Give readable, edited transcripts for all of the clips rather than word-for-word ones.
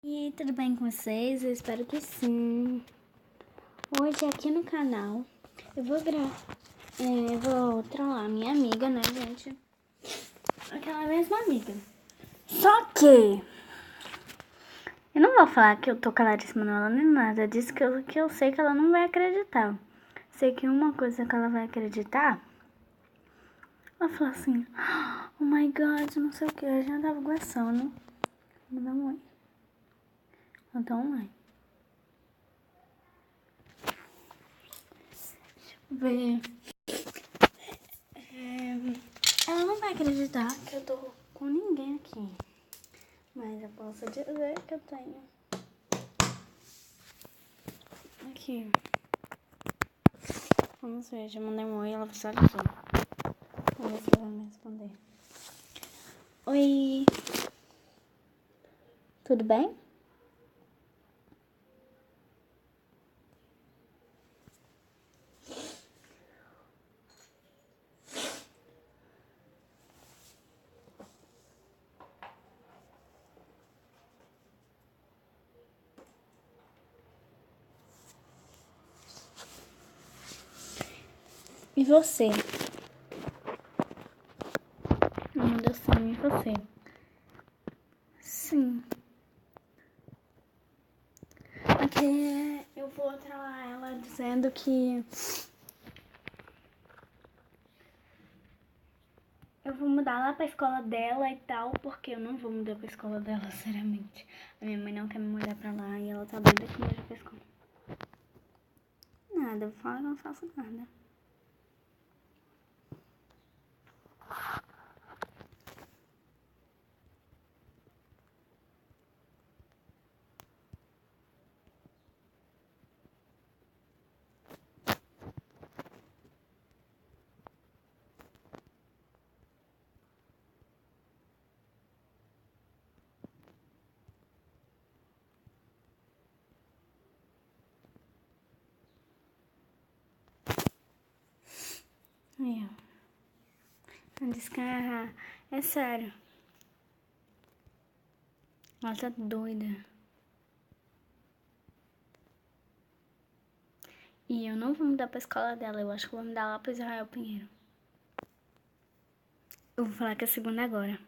E tudo bem com vocês? Eu espero que sim. Hoje aqui no canal eu vou trollar minha amiga, né, gente? Aquela mesma amiga. Só que eu não vou falar que eu tô caladíssima nela nem nada. Disso que eu sei que ela não vai acreditar. Sei que uma coisa que ela vai acreditar, ela fala assim: oh my god, não sei o que. Eu já tava conversando. Vou dar um oi. Ela tá online. Ver. Ela não vai acreditar que eu tô com ninguém aqui. Mas eu posso dizer que eu tenho. Aqui. Vamos ver, já mandei um oi, ela visualizou. Vamos ver se ela vai me responder. Oi. Tudo bem? E você? Manda sim, e você? Sim. Aqui eu vou trollar ela dizendo que eu vou mudar lá pra escola dela e tal, porque eu não vou mudar pra escola dela, seriamente. A minha mãe não quer me mudar pra lá e ela tá doida que me mude pra escola. Nada, eu vou falar que eu não faço nada. Aí, ó. Ela disse que é sério. Ela tá doida. E eu não vou mudar pra escola dela. Eu acho que eu vou mudar lá pro Israel Pinheiro. Eu vou falar que é a segunda agora.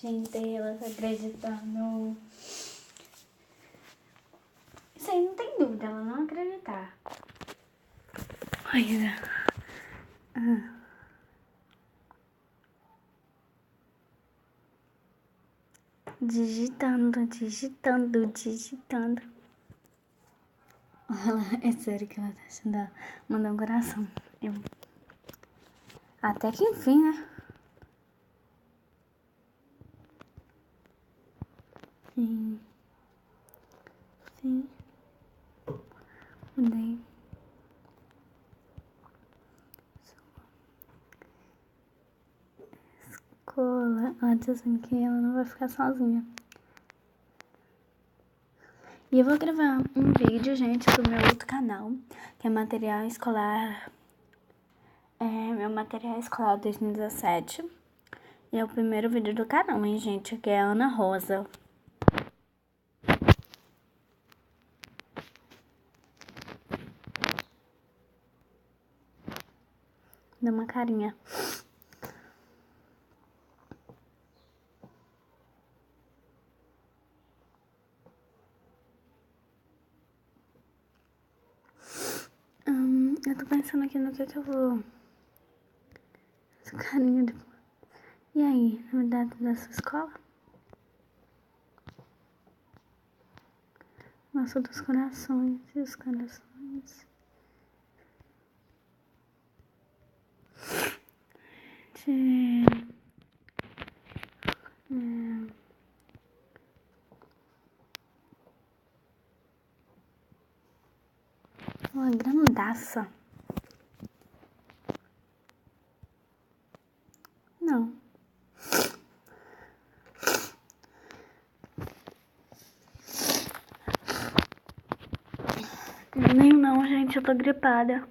Gente, ela tá acreditando. Isso aí não tem dúvida, ela não acreditar. Olha. Digitando. Ela, é sério que ela tá achando mandar um coração. Até que enfim, né? Sim. Mudei. Escola. Ela diz assim que ela não vai ficar sozinha. E eu vou gravar um vídeo, gente, pro meu outro canal, que é material escolar. Meu material escolar 2017. E é o primeiro vídeo do canal, hein, gente, que é a Ana Rosa. Dá uma carinha. Eu tô pensando aqui no que eu vou... Essa carinha de... E aí, novidade da sua escola? Nossa, dos corações e os corações. Uma grandaça. Não. Nem não, gente, eu tô gripada.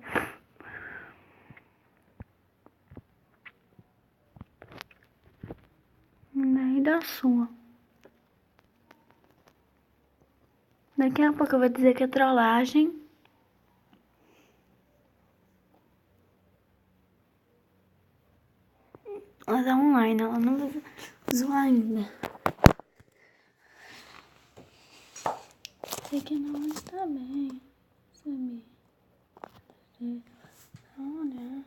Nem da sua. Daqui a pouco eu vou dizer que é trollagem. Ela tá online, ela não zoou ainda. Sei que não está bem, sabe? Olha.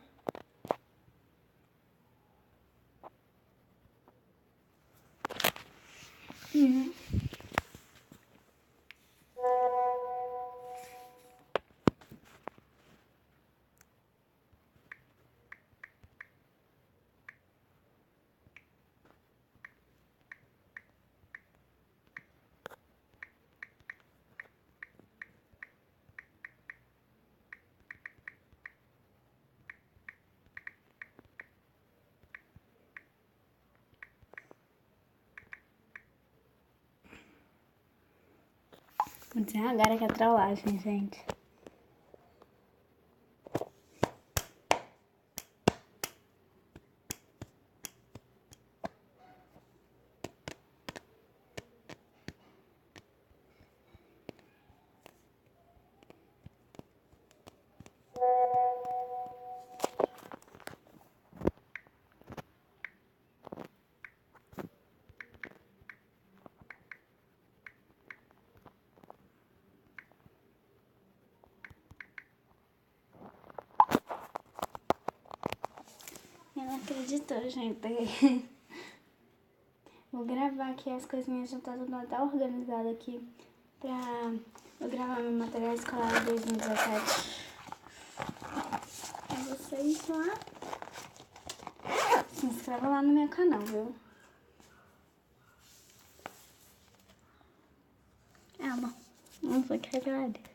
Vou dizer agora que é trollagem, gente. Eu não acredito, gente. Vou gravar aqui as coisinhas, já tá tudo até organizado aqui pra eu gravar meu material escolar 2017. Pra vocês lá. Se inscreva lá no meu canal, viu? Ela. Não foi que agradeço.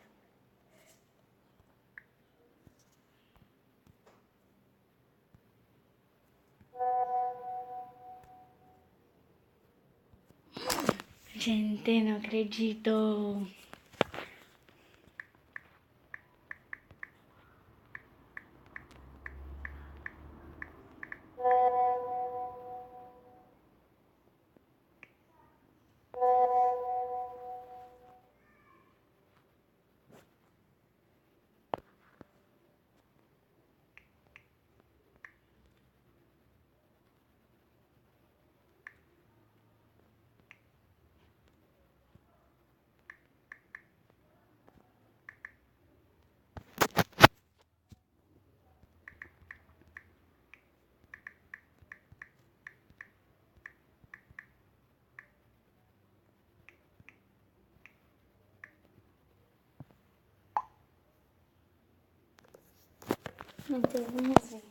Gente, não acredito. Então, vamos ver.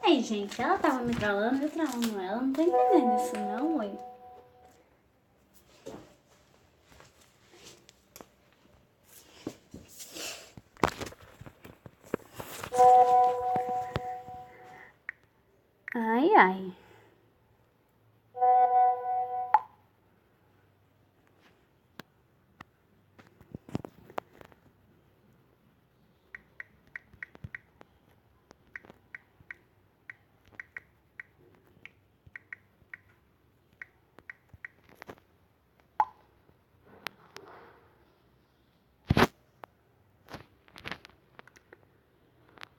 Aí, gente, ela tava me trollando, eu trollando ela. Não tô entendendo isso não, oi. Ai, ai.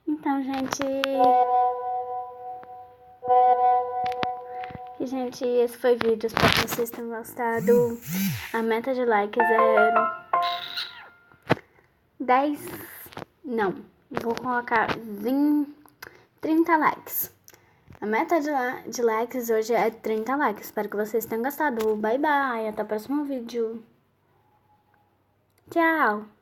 Então, gente, esse foi o vídeo. Espero que vocês tenham gostado. A meta de likes é 10. Não, vou colocar 30 likes. A meta de likes hoje é 30 likes. Espero que vocês tenham gostado. Bye, bye. Até o próximo vídeo. Tchau.